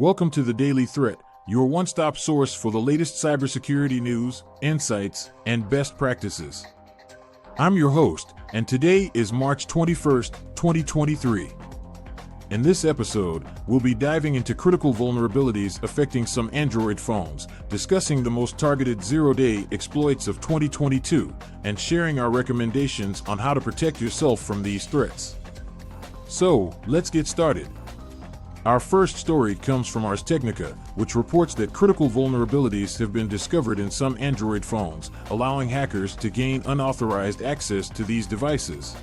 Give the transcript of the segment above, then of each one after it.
Welcome to the Daily Threat, your one-stop source for the latest cybersecurity news, insights, and best practices. I'm your host, and today is March 21st, 2023. In this episode, we'll be diving into critical vulnerabilities affecting some Android phones, discussing the most targeted zero-day exploits of 2022, and sharing our recommendations on how to protect yourself from these threats. So, let's get started. Our first story comes from Ars Technica, which reports that critical vulnerabilities have been discovered in some Android phones, allowing hackers to gain unauthorized access to these devices.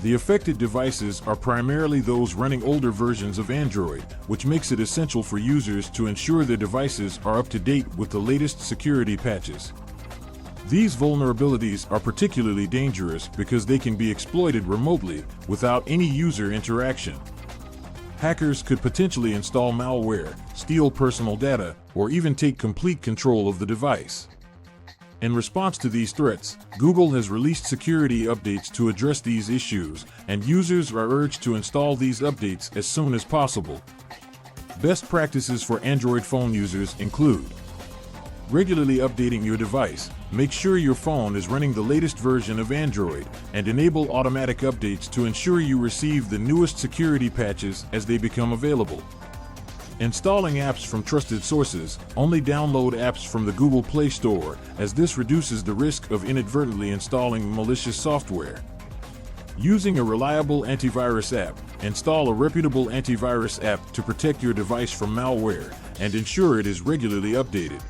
The affected devices are primarily those running older versions of Android, which makes it essential for users to ensure their devices are up to date with the latest security patches. These vulnerabilities are particularly dangerous because they can be exploited remotely without any user interaction. Hackers could potentially install malware, steal personal data, or even take complete control of the device. In response to these threats, Google has released security updates to address these issues, and users are urged to install these updates as soon as possible. Best practices for Android phone users include regularly updating your device. Make sure your phone is running the latest version of Android, and enable automatic updates to ensure you receive the newest security patches as they become available. Installing apps from trusted sources. Only download apps from the Google Play Store, as this reduces the risk of inadvertently installing malicious software. Using a reliable antivirus app. Install a reputable antivirus app to protect your device from malware, and ensure it is regularly updated.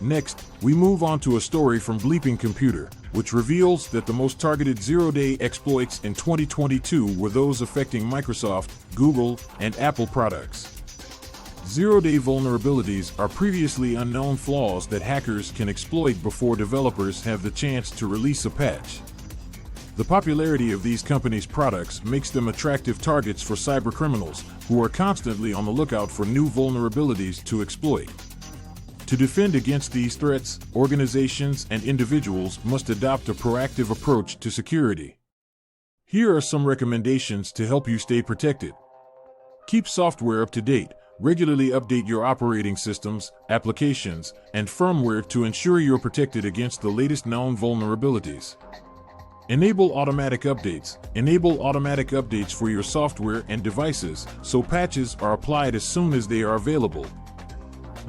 Next, we move on to a story from Bleeping Computer, which reveals that the most targeted zero-day exploits in 2022 were those affecting Microsoft, Google, and Apple products. Zero-day vulnerabilities are previously unknown flaws that hackers can exploit before developers have the chance to release a patch. The popularity of these companies' products makes them attractive targets for cybercriminals who are constantly on the lookout for new vulnerabilities to exploit. To defend against these threats, organizations and individuals must adopt a proactive approach to security. Here are some recommendations to help you stay protected. Keep software up to date. Regularly update your operating systems, applications, and firmware to ensure you're protected against the latest known vulnerabilities. Enable automatic updates. Enable automatic updates for your software and devices so patches are applied as soon as they are available.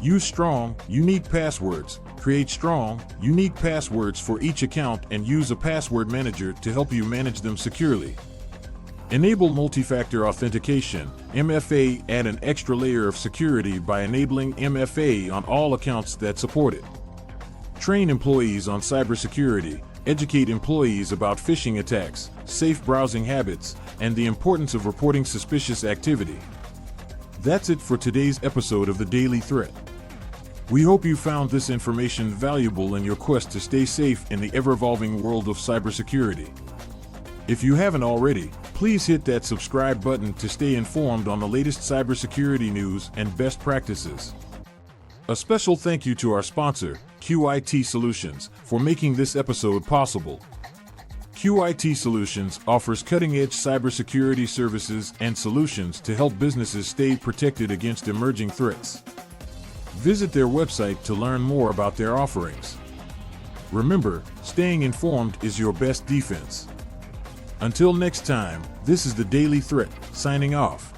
Use strong, unique passwords. Create strong, unique passwords for each account and use a password manager to help you manage them securely. Enable multi-factor authentication, MFA. Add an extra layer of security by enabling MFA on all accounts that support it. Train employees on cybersecurity. Educate employees about phishing attacks, safe browsing habits, and the importance of reporting suspicious activity. That's it for today's episode of the Daily Threat. We hope you found this information valuable in your quest to stay safe in the ever-evolving world of cybersecurity. If you haven't already, please hit that subscribe button to stay informed on the latest cybersecurity news and best practices. A special thank you to our sponsor, QIT Solutions, for making this episode possible. QIT Solutions offers cutting-edge cybersecurity services and solutions to help businesses stay protected against emerging threats. Visit their website to learn more about their offerings. Remember, staying informed is your best defense. Until next time, this is the Daily Threat, signing off.